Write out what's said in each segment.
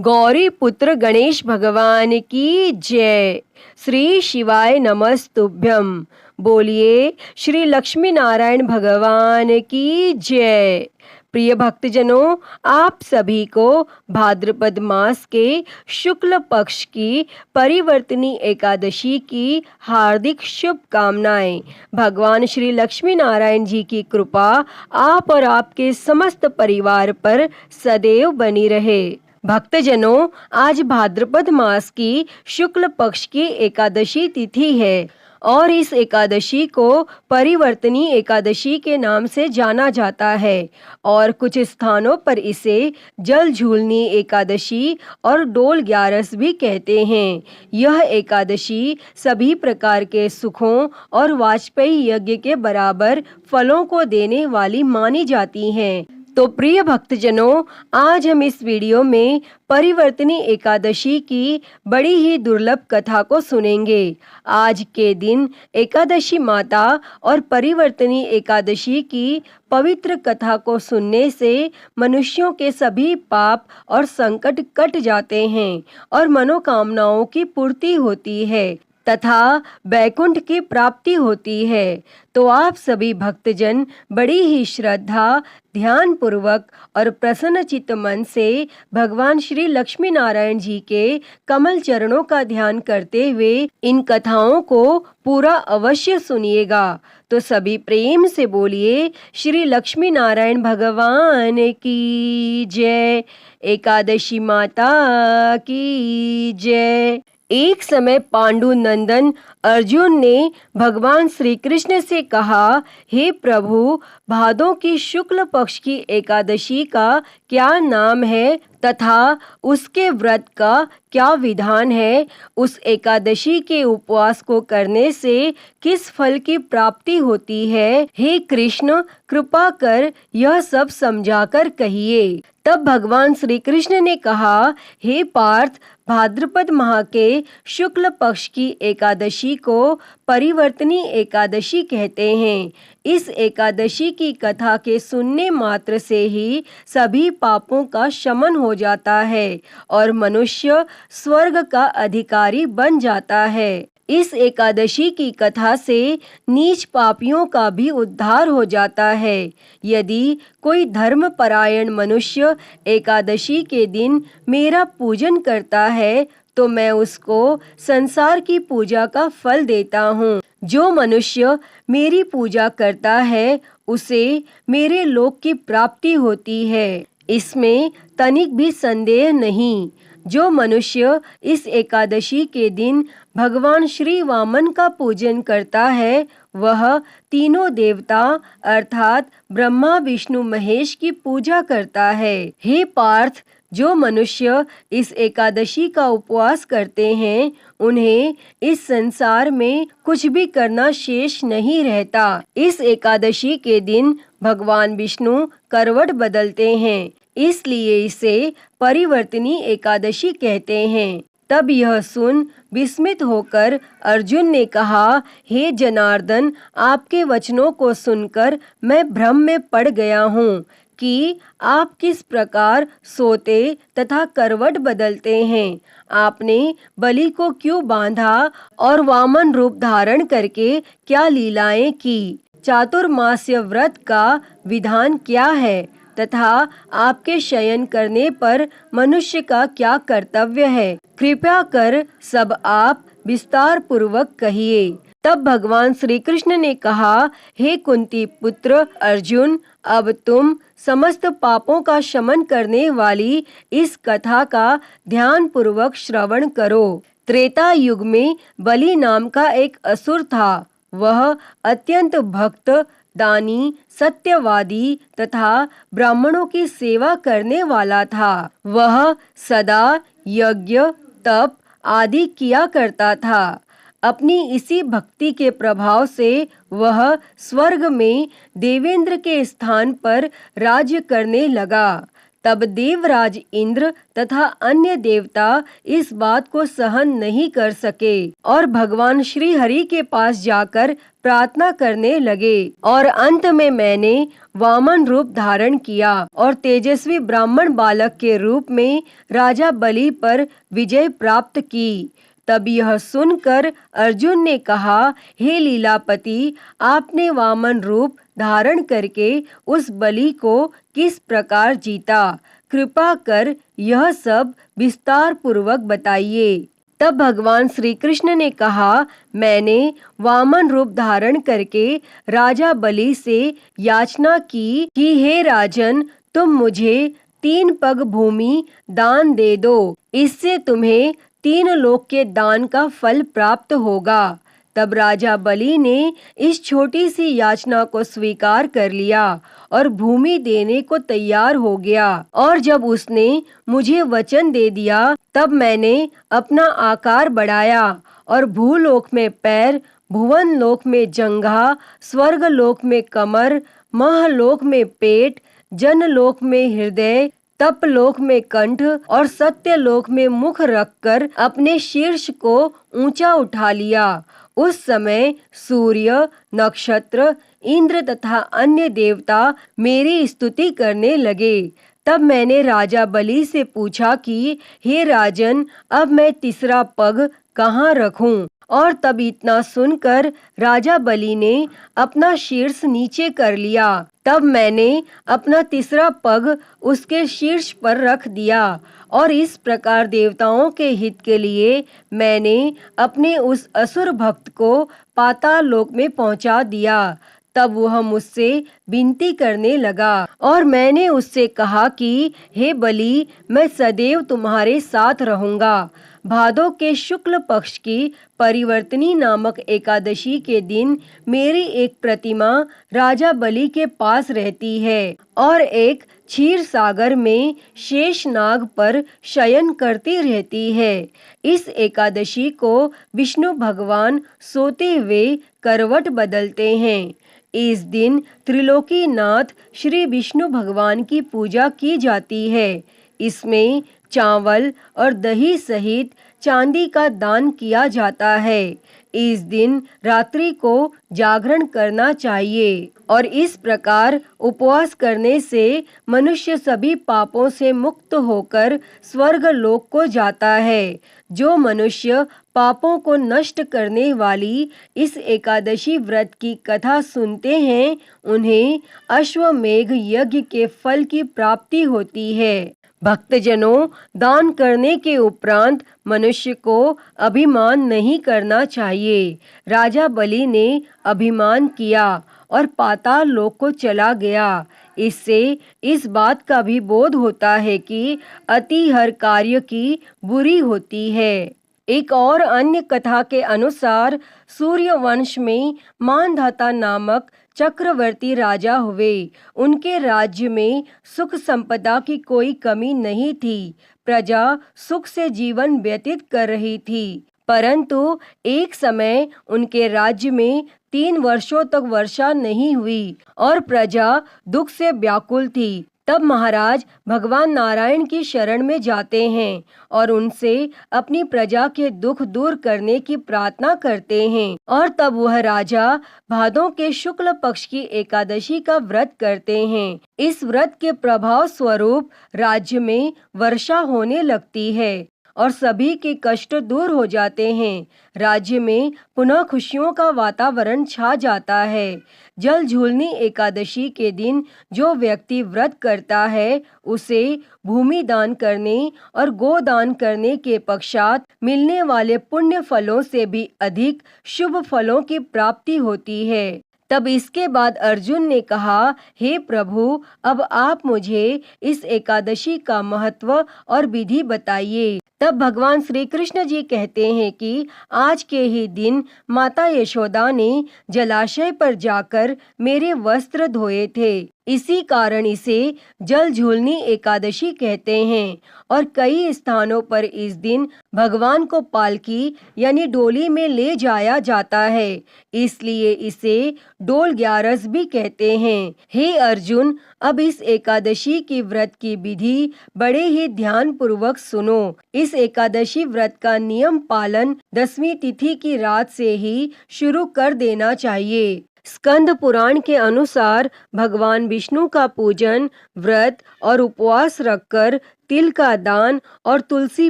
गौरी पुत्र गणेश भगवान की जय। श्री शिवाय नमस्तुभ्यम। बोलिए श्री लक्ष्मी नारायण भगवान की जय। प्रिय भक्तजनों, आप सभी को भाद्रपद मास के शुक्ल पक्ष की परिवर्तनी एकादशी की हार्दिक शुभकामनाएं। भगवान श्री लक्ष्मी नारायण जी की कृपा आप और आपके समस्त परिवार पर सदैव बनी रहे। भक्तजनों, आज भाद्रपद मास की शुक्ल पक्ष की एकादशी तिथि है और इस एकादशी को परिवर्तनी एकादशी के नाम से जाना जाता है और कुछ स्थानों पर इसे जल झूलनी एकादशी और डोल ग्यारस भी कहते हैं। यह एकादशी सभी प्रकार के सुखों और वाजपेयी यज्ञ के बराबर फलों को देने वाली मानी जाती हैं। तो प्रिय भक्तजनों, आज हम इस वीडियो में परिवर्तनी एकादशी की बड़ी ही दुर्लभ कथा को सुनेंगे। आज के दिन एकादशी माता और परिवर्तनी एकादशी की पवित्र कथा को सुनने से मनुष्यों के सभी पाप और संकट कट जाते हैं और मनोकामनाओं की पूर्ति होती है तथा बैकुंठ की प्राप्ति होती है। तो आप सभी भक्तजन बड़ी ही श्रद्धा, ध्यान पूर्वक और प्रसन्न चित्त मन से भगवान श्री लक्ष्मी नारायण जी के कमल चरणों का ध्यान करते हुए इन कथाओं को पूरा अवश्य सुनिएगा। तो सभी प्रेम से बोलिए श्री लक्ष्मी नारायण भगवान की जय। एकादशी माता की जय। एक समय पांडु नंदन अर्जुन ने भगवान श्री कृष्ण से कहा, हे प्रभु, भादों की शुक्ल पक्ष की एकादशी का क्या नाम है तथा उसके व्रत का क्या विधान है? उस एकादशी के उपवास को करने से किस फल की प्राप्ति होती है? हे कृष्ण, कृपा कर यह सब समझाकर कहिए। तब भगवान श्री कृष्ण ने कहा, हे पार्थ, भाद्रपद माह के शुक्ल पक्ष की एकादशी को परिवर्तनी एकादशी कहते हैं। इस एकादशी की कथा के सुनने मात्र से ही सभी पापों का शमन हो जाता है और मनुष्य स्वर्ग का अधिकारी बन जाता है। इस एकादशी की कथा से नीच पापियों का भी उद्धार हो जाता है। यदि कोई धर्मपरायण मनुष्य एकादशी के दिन मेरा पूजन करता है तो मैं उसको संसार की पूजा का फल देता हूँ। जो मनुष्य मेरी पूजा करता है उसे मेरे लोक की प्राप्ति होती है, इसमें तनिक भी संदेह नहीं। जो मनुष्य इस एकादशी के दिन भगवान श्री वामन का पूजन करता है वह तीनों देवता अर्थात ब्रह्मा, विष्णु, महेश की पूजा करता है। हे पार्थ, जो मनुष्य इस एकादशी का उपवास करते हैं उन्हें इस संसार में कुछ भी करना शेष नहीं रहता। इस एकादशी के दिन भगवान विष्णु करवट बदलते हैं, इसलिए इसे परिवर्तनी एकादशी कहते हैं। तब यह सुन विस्मित होकर अर्जुन ने कहा, हे जनार्दन, आपके वचनों को सुनकर मैं भ्रम में पड़ गया हूँ कि आप किस प्रकार सोते तथा करवट बदलते हैं। आपने बलि को क्यों बांधा और वामन रूप धारण करके क्या लीलाएं की? चातुर्मास्य व्रत का विधान क्या है तथा आपके शयन करने पर मनुष्य का क्या कर्तव्य है? कृपया कर सब आप विस्तार पूर्वक कहिए। तब भगवान श्री कृष्ण ने कहा, हे कुंती पुत्र अर्जुन, अब तुम समस्त पापों का शमन करने वाली इस कथा का ध्यान पूर्वक श्रवण करो। त्रेता युग में बलि नाम का एक असुर था। वह अत्यंत भक्त, दानी, सत्यवादी तथा ब्राह्मणों की सेवा करने वाला था। वह सदा यज्ञ, तप आदि किया करता था। अपनी इसी भक्ति के प्रभाव से वह स्वर्ग में देवेंद्र के स्थान पर राज्य करने लगा। तब देवराज इंद्र तथा अन्य देवता इस बात को सहन नहीं कर सके और भगवान श्री हरि के पास जाकर प्रार्थना करने लगे। और अंत में मैंने वामन रूप धारण किया और तेजस्वी ब्राह्मण बालक के रूप में राजा बलि पर विजय प्राप्त की। तब यह सुनकर अर्जुन ने कहा, हे लीलापति, आपने वामन रूप धारण करके उस बलि को किस प्रकार जीता? कृपा कर यह सब विस्तार पूर्वक बताइए। तब भगवान श्री कृष्ण ने कहा, मैंने वामन रूप धारण करके राजा बलि से याचना की कि हे राजन, तुम मुझे 3 पग भूमि दान दे दो, इससे तुम्हें 3 लोक के दान का फल प्राप्त होगा। तब राजा बलि ने इस छोटी सी याचना को स्वीकार कर लिया और भूमि देने को तैयार हो गया। और जब उसने मुझे वचन दे दिया, तब मैंने अपना आकार बढ़ाया और भूलोक में पैर, भुवन लोक में जंघा, स्वर्ग लोक में कमर, महलोक में पेट, जनलोक में हृदय, तपलोक में कंठ और सत्यलोक में मुख रखकर अपने शीर्ष को ऊंचा उठा लिया। उस समय सूर्य, नक्षत्र, इंद्र तथा अन्य देवता मेरी स्तुति करने लगे। तब मैंने राजा बलि से पूछा कि हे राजन, अब मैं तीसरा पग कहाँ रखूं? और तब इतना सुनकर राजा बलि ने अपना शीर्ष नीचे कर लिया। तब मैंने अपना तीसरा पग उसके शीर्ष पर रख दिया और इस प्रकार देवताओं के हित के लिए मैंने अपने उस असुर भक्त को पाताल लोक में पहुंचा दिया। तब वह मुझसे विनती करने लगा और मैंने उससे कहा कि हे बलि, मैं सदैव तुम्हारे साथ रहूंगा। भादो के शुक्ल पक्ष की परिवर्तनी नामक एकादशी के दिन मेरी एक प्रतिमा राजा बलि के पास रहती है और एक क्षीर सागर में शेष नाग पर शयन करती रहती है। इस एकादशी को विष्णु भगवान सोते हुए करवट बदलते हैं। इस दिन त्रिलोकीनाथ श्री विष्णु भगवान की पूजा की जाती है। इसमें चावल और दही सहित चांदी का दान किया जाता है। इस दिन रात्रि को जागरण करना चाहिए और इस प्रकार उपवास करने से मनुष्य सभी पापों से मुक्त होकर स्वर्ग लोक को जाता है। जो मनुष्य पापों को नष्ट करने वाली इस एकादशी व्रत की कथा सुनते हैं, उन्हें अश्वमेघ यज्ञ के फल की प्राप्ति होती है। भक्तजनों, दान करने के उपरांत मनुष्य को अभिमान नहीं करना चाहिए। राजा बलि ने अभिमान किया और पाताल लोक को चला गया। इससे इस बात का भी बोध होता है कि अति हर कार्य की बुरी होती है। एक और अन्य कथा के अनुसार सूर्यवंश में मानधाता नामक चक्रवर्ती राजा हुए। उनके राज्य में सुख संपदा की कोई कमी नहीं थी। प्रजा सुख से जीवन व्यतीत कर रही थी। परंतु एक समय उनके राज्य में 3 वर्षों तक वर्षा नहीं हुई और प्रजा दुख से व्याकुल थी। तब महाराज भगवान नारायण की शरण में जाते हैं और उनसे अपनी प्रजा के दुख दूर करने की प्रार्थना करते हैं। और तब वह राजा भादों के शुक्ल पक्ष की एकादशी का व्रत करते हैं। इस व्रत के प्रभाव स्वरूप राज्य में वर्षा होने लगती है और सभी के कष्ट दूर हो जाते हैं। राज्य में पुनः खुशियों का वातावरण छा जाता है। जल झूलनी एकादशी के दिन जो व्यक्ति व्रत करता है, उसे भूमि दान करने और गोदान करने के पश्चात मिलने वाले पुण्य फलों से भी अधिक शुभ फलों की प्राप्ति होती है। तब इसके बाद अर्जुन ने कहा, हे प्रभु, अब आप मुझे इस एकादशी का महत्व और विधि बताइए। तब भगवान श्री कृष्ण जी कहते हैं कि आज के ही दिन माता यशोदा ने जलाशय पर जाकर मेरे वस्त्र धोए थे इसी कारण इसे जल झूलनी एकादशी कहते हैं। और कई स्थानों पर इस दिन भगवान को पालकी यानी डोली में ले जाया जाता है, इसलिए इसे डोल ग्यारस भी कहते हैं। हे अर्जुन, अब इस एकादशी की व्रत की विधि बड़े ही ध्यान पूर्वक सुनो। इस एकादशी व्रत का नियम पालन 10वीं तिथि की रात से ही शुरू कर देना चाहिए। स्कंद पुराण के अनुसार भगवान विष्णु का पूजन, व्रत और उपवास रखकर तिल का दान और तुलसी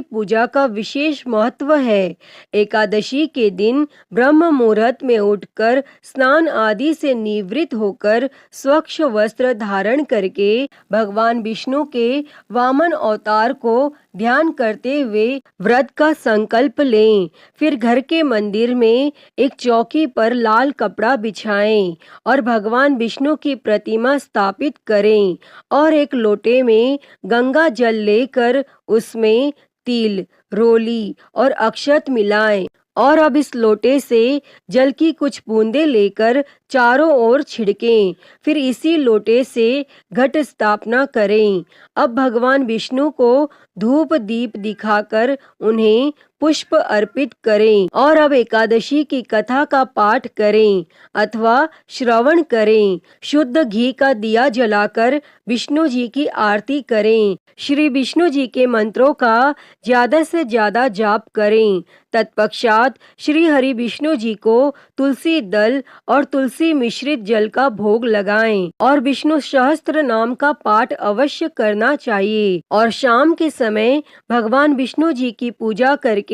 पूजा का विशेष महत्व है। एकादशी के दिन ब्रह्म मुहूर्त में उठकर स्नान आदि से निवृत्त होकर स्वच्छ वस्त्र धारण करके भगवान विष्णु के वामन अवतार को ध्यान करते हुए व्रत का संकल्प लें। फिर घर के मंदिर में एक चौकी पर लाल कपड़ा बिछाएं और भगवान विष्णु की प्रतिमा स्थापित करें और एक लोटे में गंगा जल लेकर उसमें तिल, रोली और अक्षत मिलाएं और अब इस लोटे से जल की कुछ बूंदें लेकर चारों ओर छिड़कें। फिर इसी लोटे से घट स्थापना करें। अब भगवान विष्णु को धूप दीप दिखाकर उन्हें पुष्प अर्पित करें और अब एकादशी की कथा का पाठ करें अथवा श्रवण करें। शुद्ध घी का दिया जलाकर विष्णु जी की आरती करें। श्री विष्णु जी के मंत्रों का ज्यादा से ज्यादा जाप करें। तत्पश्चात श्री हरि विष्णु जी को तुलसी दल और तुलसी मिश्रित जल का भोग लगाएं और विष्णु सहस्त्र नाम का पाठ अवश्य करना चाहिए। और शाम के समय भगवान विष्णु जी की पूजा करके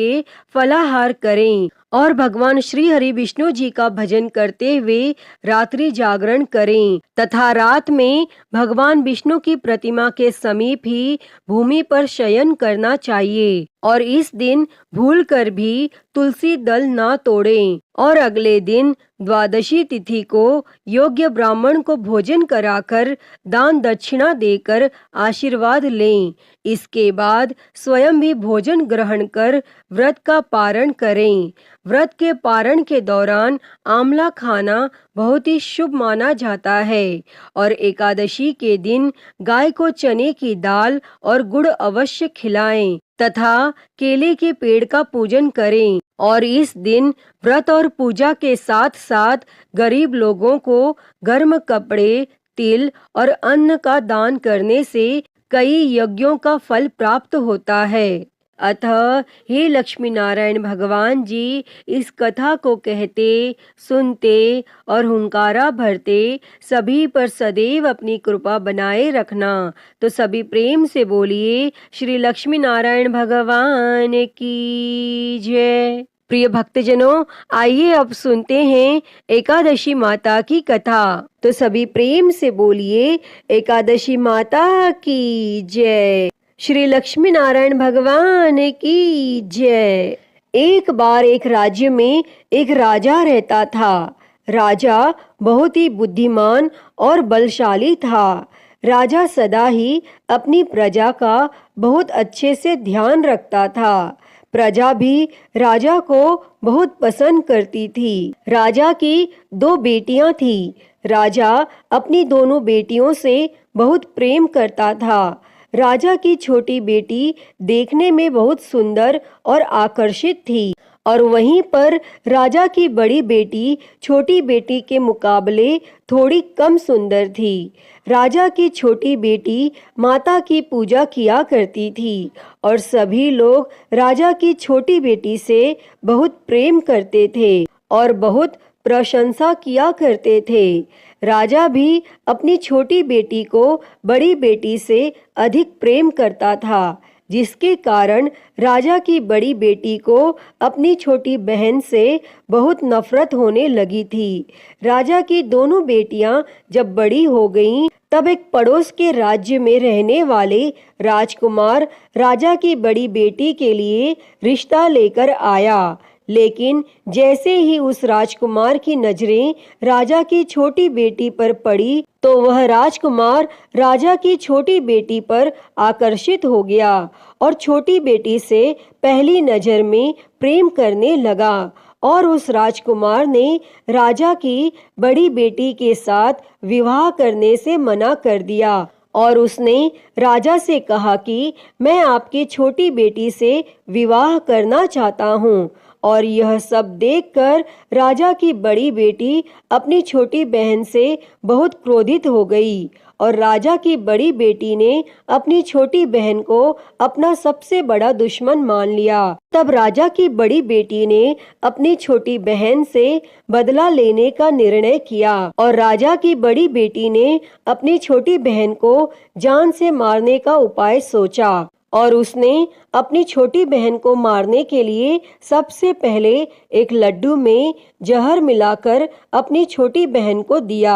फलाहार करें और भगवान श्री हरि विष्णु जी का भजन करते हुए रात्रि जागरण करें तथा रात में भगवान विष्णु की प्रतिमा के समीप ही भूमि पर शयन करना चाहिए और इस दिन भूलकर भी तुलसी दल ना तोड़ें और अगले दिन द्वादशी तिथि को योग्य ब्राह्मण को भोजन कराकर दान दक्षिणा देकर आशीर्वाद लें। इसके बाद स्वयं भी भोजन ग्रहण कर व्रत का पारण करें। व्रत के पारण के दौरान आंवला खाना बहुत ही शुभ माना जाता है और एकादशी के दिन गाय को चने की दाल और गुड़ अवश्य खिलाएं तथा केले के पेड़ का पूजन करें और इस दिन व्रत और पूजा के साथ साथ गरीब लोगों को गर्म कपड़े, तिल और अन्न का दान करने से कई यज्ञों का फल प्राप्त होता है। अतः हे लक्ष्मी नारायण भगवान जी, इस कथा को कहते, सुनते और हुंकारा भरते सभी पर सदैव अपनी कृपा बनाए रखना। तो सभी प्रेम से बोलिए श्री लक्ष्मी नारायण भगवान की जय। प्रिय भक्तजनों, आइए अब सुनते हैं एकादशी माता की कथा। तो सभी प्रेम से बोलिए एकादशी माता की जय। श्री लक्ष्मी नारायण भगवान की जय। एक बार एक राज्य में एक राजा रहता था। राजा बहुत ही बुद्धिमान और बलशाली था। राजा सदा ही अपनी प्रजा का बहुत अच्छे से ध्यान रखता था। प्रजा भी राजा को बहुत पसंद करती थी। राजा की 2 बेटियां थी। राजा अपनी दोनों बेटियों से बहुत प्रेम करता था। राजा की छोटी बेटी देखने में बहुत सुंदर और आकर्षित थी और वहीं पर राजा की बड़ी बेटी छोटी बेटी के मुकाबले थोड़ी कम सुंदर थी। राजा की छोटी बेटी माता की पूजा किया करती थी और सभी लोग राजा की छोटी बेटी से बहुत प्रेम करते थे और बहुत प्रशंसा किया करते थे। राजा भी अपनी छोटी बेटी को बड़ी बेटी से अधिक प्रेम करता था, जिसके कारण राजा की बड़ी बेटी को अपनी छोटी बहन से बहुत नफरत होने लगी थी। राजा की दोनों बेटियां जब बड़ी हो गईं, तब एक पड़ोस के राज्य में रहने वाले राजकुमार राजा की बड़ी बेटी के लिए रिश्ता लेकर आया। लेकिन जैसे ही उस राजकुमार की नजरें राजा की छोटी बेटी पर पड़ी, तो वह राजकुमार राजा की छोटी बेटी पर आकर्षित हो गया और छोटी बेटी से पहली नजर में प्रेम करने लगा और उस राजकुमार ने राजा की बड़ी बेटी के साथ विवाह करने से मना कर दिया और उसने राजा से कहा कि मैं आपकी छोटी बेटी से विवाह करना चाहता हूँ। और यह सब देखकर राजा की बड़ी बेटी अपनी छोटी बहन से बहुत क्रोधित हो गई और राजा की बड़ी बेटी ने अपनी छोटी बहन को अपना सबसे बड़ा दुश्मन मान लिया। तब राजा की बड़ी बेटी ने अपनी छोटी बहन से बदला लेने का निर्णय किया और राजा की बड़ी बेटी ने अपनी छोटी बहन को जान से मारने का उपाय सोचा और उसने अपनी छोटी बहन को मारने के लिए सबसे पहले एक लड्डू में जहर मिलाकर अपनी छोटी बहन को दिया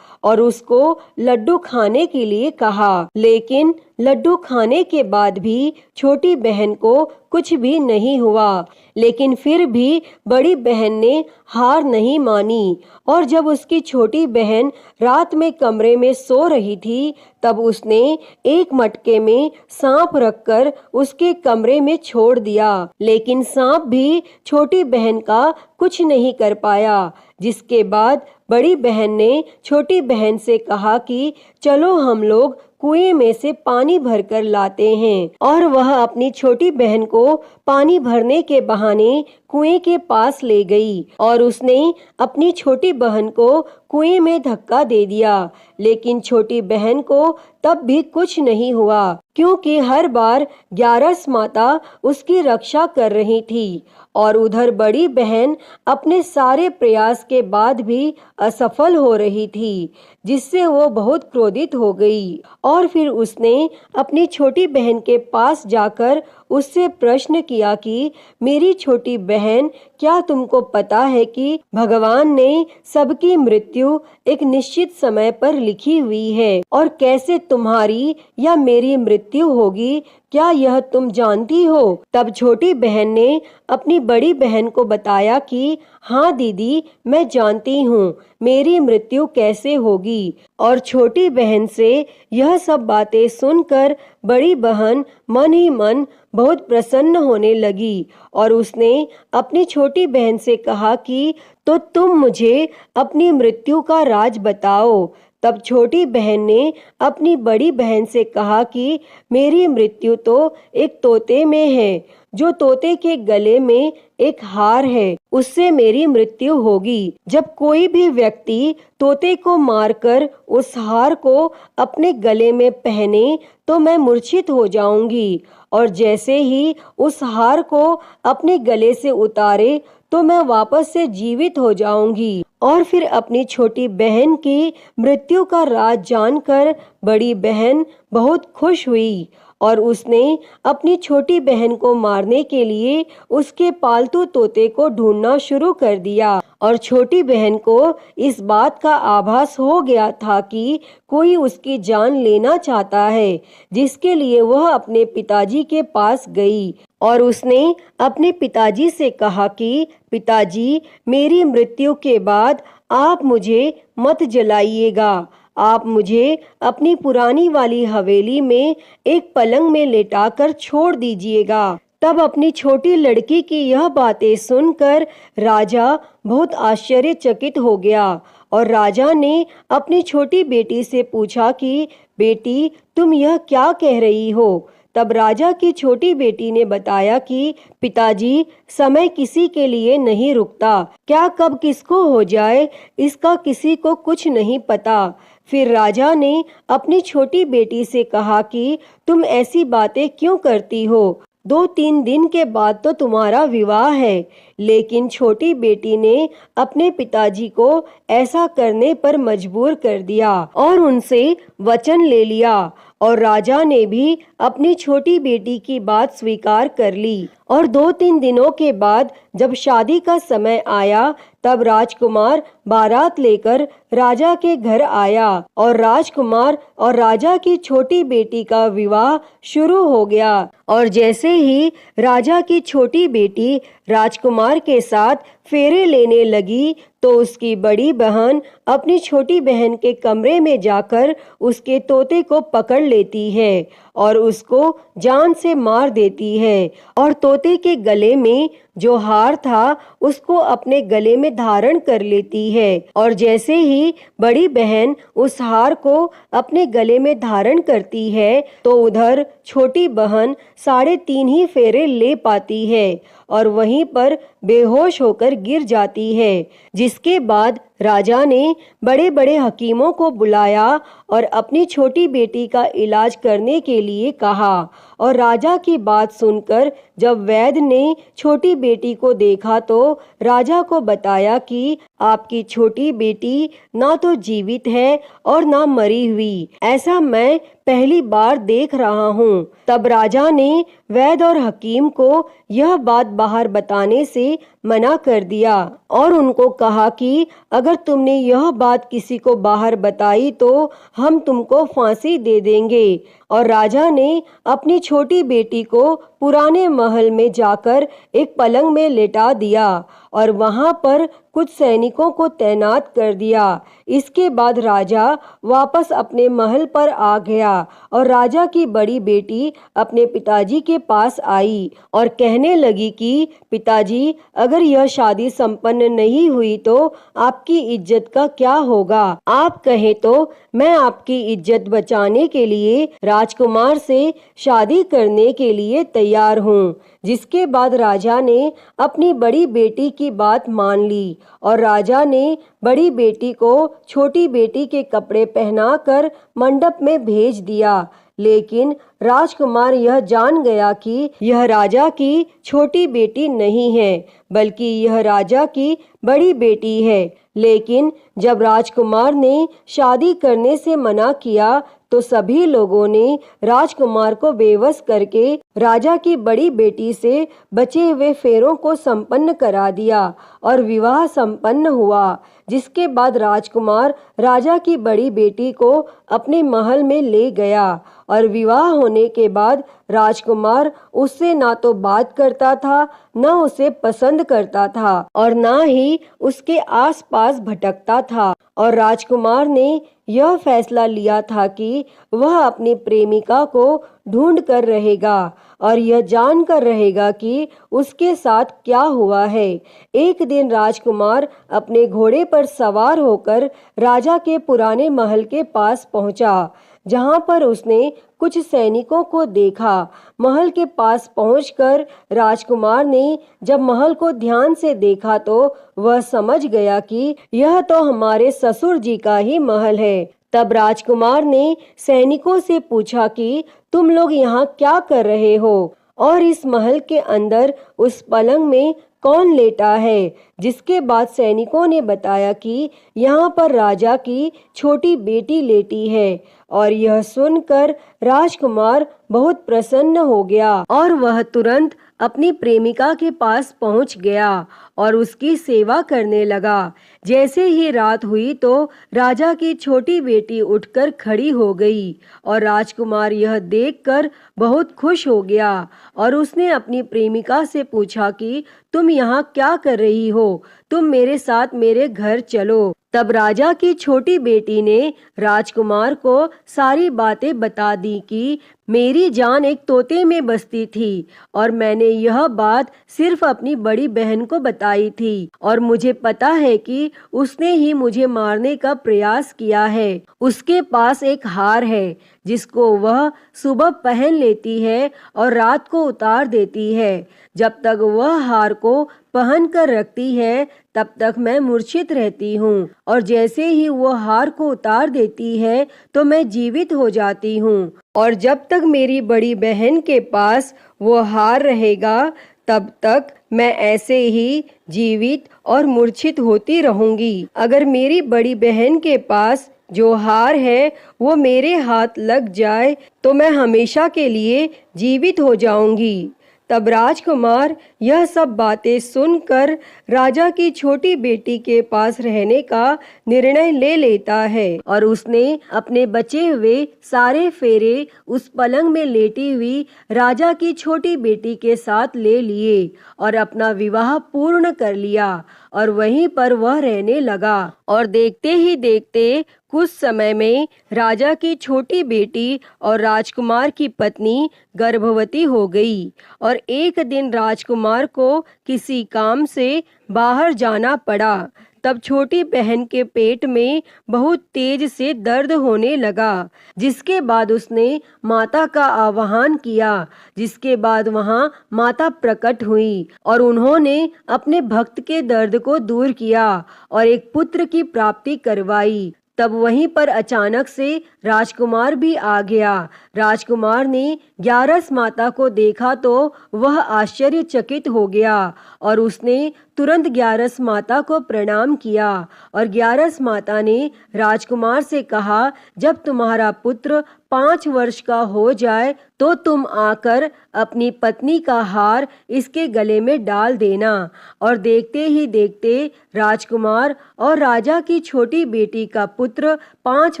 और उसको लड्डू खाने के लिए कहा। लेकिन लड्डू खाने के बाद भी छोटी बहन को कुछ भी नहीं हुआ। लेकिन फिर भी बड़ी बहन ने हार नहीं मानी और जब उसकी छोटी बहन रात में कमरे में सो रही थी तब उसने एक मटके में सांप रखकर उसके कमरे में छोड़ दिया। लेकिन सांप भी छोटी बहन का कुछ नहीं कर पाया। जिसके बाद बड़ी बहन ने छोटी बहन से कहा कि चलो हम लोग कुएं में से पानी भरकर लाते हैं और वह अपनी छोटी बहन को पानी भरने के बहाने कुएं के पास ले गई और उसने अपनी छोटी बहन को कुएं में धक्का दे दिया। लेकिन छोटी बहन को तब भी कुछ नहीं हुआ क्योंकि हर बार ग्यारस माता उसकी रक्षा कर रही थी और उधर बड़ी बहन अपने सारे प्रयास के बाद भी असफल हो रही थी, जिससे वो बहुत क्रोधित हो गई और फिर उसने अपनी छोटी बहन के पास जाकर उससे प्रश्न किया कि मेरी छोटी बहन, क्या तुमको पता है कि भगवान ने सबकी मृत्यु एक निश्चित समय पर लिखी हुई है और कैसे तुम्हारी या मेरी मृत्यु होगी, क्या यह तुम जानती हो? तब छोटी बहन ने अपनी बड़ी बहन को बताया कि हाँ दीदी, मैं जानती हूँ मेरी मृत्यु कैसे होगी। और छोटी बहन से यह सब बातें सुनकर बड़ी बहन मन ही मन बहुत प्रसन्न होने लगी और उसने अपनी छोटी बहन से कहा कि तो तुम मुझे अपनी मृत्यु का राज बताओ। तब छोटी बहन ने अपनी बड़ी बहन से कहा कि मेरी मृत्यु तो एक तोते में है, जो तोते के गले में एक हार है, उससे मेरी मृत्यु होगी। जब कोई भी व्यक्ति तोते को मारकर उस हार को अपने गले में पहने तो मैं मूर्छित हो जाऊंगी और जैसे ही उस हार को अपने गले से उतारे तो मैं वापस से जीवित हो जाऊंगी। और फिर अपनी छोटी बहन की मृत्यु का राज जानकर बड़ी बहन बहुत खुश हुई और उसने अपनी छोटी बहन को मारने के लिए उसके पालतू तोते को ढूंढना शुरू कर दिया और छोटी बहन को इस बात का आभास हो गया था कि कोई उसकी जान लेना चाहता है, जिसके लिए वह अपने पिताजी के पास गई और उसने अपने पिताजी से कहा कि पिताजी, मेरी मृत्यु के बाद आप मुझे मत जलाइएगा, आप मुझे अपनी पुरानी वाली हवेली में एक पलंग में लेटाकर छोड़ दीजिएगा। तब अपनी छोटी लड़की की यह बातें सुनकर राजा बहुत आश्चर्यचकित हो गया और राजा ने अपनी छोटी बेटी से पूछा कि बेटी, तुम यह क्या कह रही हो? तब राजा की छोटी बेटी ने बताया कि पिताजी, समय किसी के लिए नहीं रुकता, क्या कब किसको हो जाए इसका किसी को कुछ नहीं पता। फिर राजा ने अपनी छोटी बेटी से कहा कि तुम ऐसी बातें क्यों करती हो? 2-3 दिन के बाद तो तुम्हारा विवाह है। लेकिन छोटी बेटी ने अपने पिताजी को ऐसा करने पर मजबूर कर दिया और उनसे वचन ले लिया और राजा ने भी अपनी छोटी बेटी की बात स्वीकार कर ली। और 2-3 दिनों के बाद जब शादी का समय आया तब राजकुमार बारात लेकर राजा के घर आया और राजकुमार और राजा की छोटी बेटी का विवाह शुरू हो गया। और जैसे ही राजा की छोटी बेटी राजकुमार के साथ फेरे लेने लगी तो उसकी बड़ी बहन अपनी छोटी बहन के कमरे में जाकर उसके तोते को पकड़ लेती है और उसको जान से मार देती है और तोते तोते के गले में जो हार था उसको अपने गले में धारण कर लेती है और जैसे ही बड़ी बहन उस हार को अपने गले में धारण करती है तो उधर छोटी बहन 3.5 ही फेरे ले पाती है और वहीं पर बेहोश होकर गिर जाती है। जिसके बाद राजा ने बड़े बड़े हकीमों को बुलाया और अपनी छोटी बेटी का इलाज करने के लिए कहा और राजा की बात सुनकर जब वैद्य ने छोटी बेटी को देखा तो राजा को बताया कि आपकी छोटी बेटी ना तो जीवित है और ना मरी हुई, ऐसा मैं पहली बार देख रहा हूँ। तब राजा ने वैद्य और हकीम को यह बात बाहर बताने से मना कर दिया और उनको कहा कि अगर तुमने यह बात किसी को बाहर बताई तो हम तुमको फांसी दे देंगे। और राजा ने अपनी छोटी बेटी को पुराने महल में जाकर एक पलंग में लेटा दिया और वहां पर कुछ सैनिकों को तैनात कर दिया। इसके बाद राजा वापस अपने महल पर आ गया और राजा की बड़ी बेटी अपने पिताजी के पास आई और कहने लगी कि पिताजी, अगर यह शादी संपन्न नहीं हुई तो आपकी इज्जत का क्या होगा? आप कहें तो मैं आपकी इज्जत बचाने के लिए राजकुमार से शादी करने के लिए तैयार हूँ। जिसके बाद राजा ने अपनी बड़ी बेटी की बात मान ली और राजा ने बड़ी बेटी को छोटी बेटी के कपड़े पहनाकर मंडप में भेज दिया। लेकिन राजकुमार यह जान गया कि यह राजा की छोटी बेटी नहीं है बल्कि यह राजा की बड़ी बेटी है। लेकिन जब राजकुमार ने शादी करने से मना किया तो सभी लोगों ने राजकुमार को बेवश करके राजा की बड़ी बेटी से बचे हुए फेरों को संपन्न करा दिया और विवाह संपन्न हुआ। जिसके बाद राजकुमार राजा की बड़ी बेटी को अपने महल में ले गया और विवाह होने के बाद राजकुमार उससे ना तो बात करता था, ना उसे पसंद करता था और ना ही उसके आसपास भटकता था। और राजकुमार ने यह फैसला लिया था कि वह अपनी प्रेमिका को ढूंढ कर रहेगा और यह जान कर रहेगा कि उसके साथ क्या हुआ है। एक दिन राजकुमार अपने घोड़े पर सवार होकर राजा के पुराने महल के पास पहुंचा, जहां पर उसने कुछ सैनिकों को देखा। महल के पास पहुंचकर राजकुमार ने जब महल को ध्यान से देखा तो वह समझ गया कि यह तो हमारे ससुर जी का ही महल है। तब राजकुमार ने सैनिकों से पूछा कि तुम लोग यहाँ क्या कर रहे हो और इस महल के अंदर उस पलंग में कौन लेटा है? जिसके बाद सैनिकों ने बताया कि यहाँ पर राजा की छोटी बेटी लेटी है और यह सुनकर राजकुमार बहुत प्रसन्न हो गया और वह तुरंत अपनी प्रेमिका के पास पहुंच गया और उसकी सेवा करने लगा। जैसे ही रात हुई तो राजा की छोटी बेटी उठकर खड़ी हो गई और राजकुमार यह देखकर बहुत खुश हो गया और उसने अपनी प्रेमिका से पूछा कि तुम यहाँ क्या कर रही हो? तुम मेरे साथ मेरे घर चलो। तब राजा की छोटी बेटी ने राजकुमार को सारी बातें बता दी कि मेरी जान एक तोते में बसती थी और मैंने यह बात सिर्फ अपनी बड़ी बहन को बताई थी और मुझे पता है कि उसने ही मुझे मारने का प्रयास किया है। उसके पास एक हार है जिसको वह सुबह पहन लेती है और रात को उतार देती है। जब तक वह हार को पहन कर रखती है तब तक मैं मूर्छित रहती हूँ और जैसे ही वो हार को उतार देती है तो मैं जीवित हो जाती हूँ और जब तक मेरी बड़ी बहन के पास वो हार रहेगा तब तक मैं ऐसे ही जीवित और मूर्छित होती रहूंगी। अगर मेरी बड़ी बहन के पास जो हार है वो मेरे हाथ लग जाए तो मैं हमेशा के लिए जीवित हो जाऊंगी। तब राजकुमार यह सब बातें सुनकर राजा की छोटी बेटी के पास रहने का निर्णय ले लेता है और उसने अपने बचे हुए सारे फेरे उस पलंग में लेटी हुई राजा की छोटी बेटी के साथ ले लिए और अपना विवाह पूर्ण कर लिया और वहीं पर वह रहने लगा। और देखते ही देखते कुछ समय में राजा की छोटी बेटी और राजकुमार की पत्नी गर्भवती हो गई। और एक दिन राजकुमार को किसी काम से बाहर जाना पड़ा। तब छोटी बहन के पेट में बहुत तेज से दर्द होने लगा, जिसके बाद उसने माता का आह्वान किया। जिसके बाद वहां माता प्रकट हुई और उन्होंने अपने भक्त के दर्द को दूर किया और एक पुत्र की प्राप्ति करवाई। तब वहीं पर अचानक से राजकुमार भी आ गया। राजकुमार ने ग्यारस माता को देखा तो वह आश्चर्यचकित हो गया और उसने तुरंत ग्यारस माता को प्रणाम किया। और ग्यारस माता ने राजकुमार से कहा, जब तुम्हारा पुत्र 5 वर्ष का हो जाए तो तुम आकर अपनी पत्नी का हार इसके गले में डाल देना। और देखते ही देखते राजकुमार और राजा की छोटी बेटी का पुत्र 5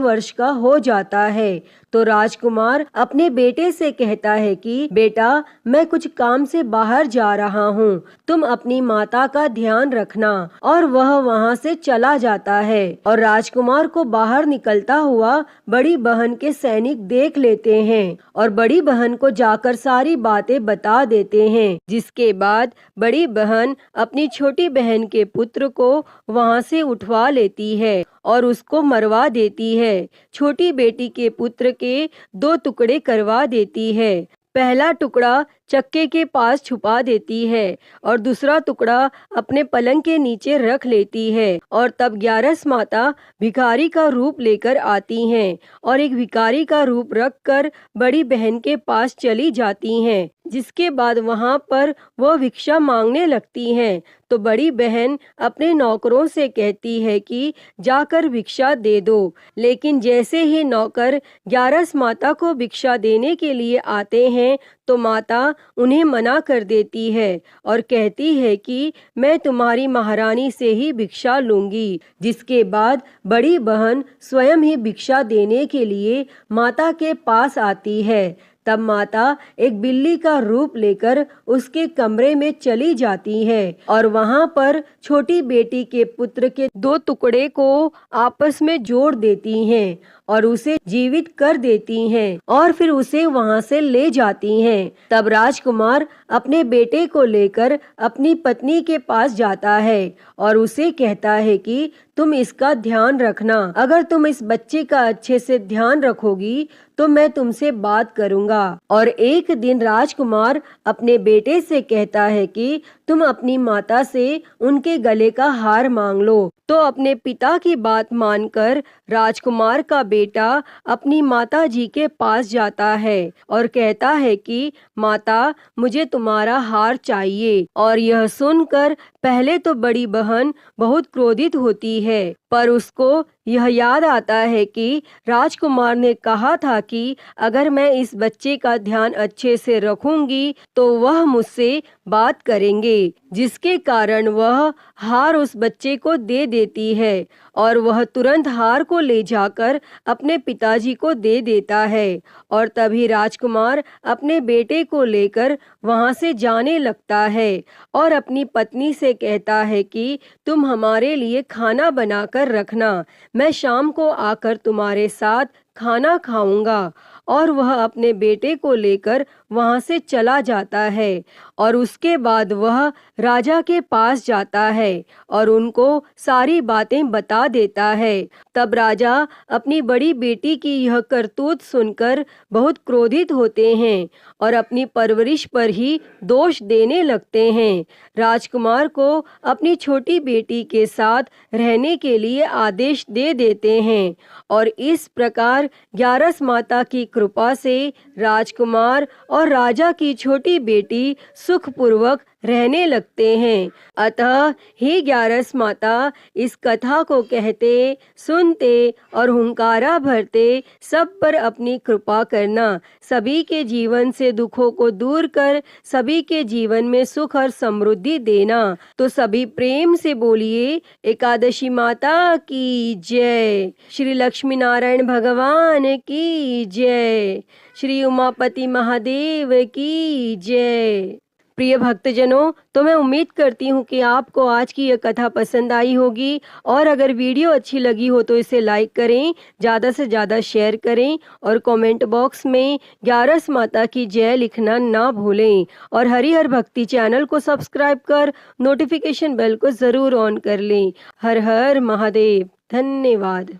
वर्ष का हो जाता है। तो राजकुमार अपने बेटे से कहता है कि बेटा, मैं कुछ काम से बाहर जा रहा हूँ, तुम अपनी माता का ध्यान रखना। और वह वहाँ से चला जाता है। और राजकुमार को बाहर निकलता हुआ बड़ी बहन के सैनिक देख लेते हैं और बड़ी बहन को जाकर सारी बातें बता देते हैं। जिसके बाद बड़ी बहन अपनी छोटी बहन के पुत्र को वहाँ से उठवा लेती है और उसको मरवा देती है। छोटी बेटी के पुत्र के 2 टुकड़े करवा देती है। पहला टुकड़ा चक्के के पास छुपा देती है और दूसरा टुकड़ा अपने पलंग के नीचे रख लेती है। और तब ग्यारस माता भिखारी का रूप लेकर आती हैं और एक भिखारी का रूप रखकर बड़ी बहन के पास चली जाती हैं। जिसके बाद वहां पर वह भिक्षा मांगने लगती हैं। तो बड़ी बहन अपने नौकरों से कहती है कि जाकर भिक्षा दे दो। लेकिन जैसे ही नौकर ग्यारस माता को भिक्षा देने के लिए आते हैं तो माता उन्हें मना कर देती है और कहती है कि मैं तुम्हारी महारानी से ही भिक्षा लूंगी। जिसके बाद बड़ी बहन स्वयं ही भिक्षा देने के लिए माता के पास आती है। तब माता एक बिल्ली का रूप लेकर उसके कमरे में चली जाती है और वहां पर छोटी बेटी के पुत्र के 2 टुकड़े को आपस में जोड़ देती हैं और उसे जीवित कर देती हैं और फिर उसे वहां से ले जाती हैं। तब राजकुमार अपने बेटे को लेकर अपनी पत्नी के पास जाता है और उसे कहता है कि तुम इसका ध्यान रखना। अगर तुम इस बच्चे का अच्छे से ध्यान रखोगी तो मैं तुमसे बात करूंगा। और एक दिन राजकुमार अपने बेटे से कहता है कि तुम अपनी माता से उनके गले का हार मांग लो। तो अपने पिता की बात मानकर राजकुमार का बेटा अपनी माता जी के पास जाता है और कहता है कि माता, मुझे तुम्हारा हार चाहिए। और यह सुनकर पहले तो बड़ी बहन बहुत क्रोधित होती है, पर उसको यह याद आता है कि राजकुमार ने कहा था कि अगर मैं इस बच्चे का ध्यान अच्छे से रखूंगी तो वह मुझसे बात करेंगे। जिसके कारण वह हार उस बच्चे को दे देती है और वह तुरंत हार को ले जाकर अपने पिताजी को दे देता है। और तभी राजकुमार अपने बेटे को लेकर वहां से जाने लगता है और अपनी पत्नी से कहता है कि तुम हमारे लिए खाना बनाकर रखना, मैं शाम को आकर तुम्हारे साथ खाना खाऊंगा। और वह अपने बेटे को लेकर वहां से चला जाता है और उसके बाद वह राजा के पास जाता है और उनको सारी बातें बता देता है। तब राजा अपनी बड़ी बेटी की यह करतूत सुनकर बहुत क्रोधित होते हैं और अपनी परवरिश पर ही दोष देने लगते हैं। राजकुमार को अपनी छोटी बेटी के साथ रहने के लिए आदेश दे देते हैं और इस प्रकार ग्यारस माता की कृपा से राजकुमार और राजा की छोटी बेटी सुखपूर्वक रहने लगते हैं। अतः हे ग्यारस माता, इस कथा को कहते, सुनते और हुंकारा भरते सब पर अपनी कृपा करना। सभी के जीवन से दुखों को दूर कर सभी के जीवन में सुख और समृद्धि देना। तो सभी प्रेम से बोलिए एकादशी माता की जय, श्री लक्ष्मी नारायण भगवान की जय, श्री उमापति महादेव की जय। प्रिय भक्तजनों, तो मैं उम्मीद करती हूँ कि आपको आज की यह कथा पसंद आई होगी और अगर वीडियो अच्छी लगी हो तो इसे लाइक करें, ज़्यादा से ज़्यादा शेयर करें और कमेंट बॉक्स में 11 माता की जय लिखना ना भूलें और हरिहर भक्ति चैनल को सब्सक्राइब कर नोटिफिकेशन बेल को ज़रूर ऑन कर लें। हर हर महादेव। धन्यवाद।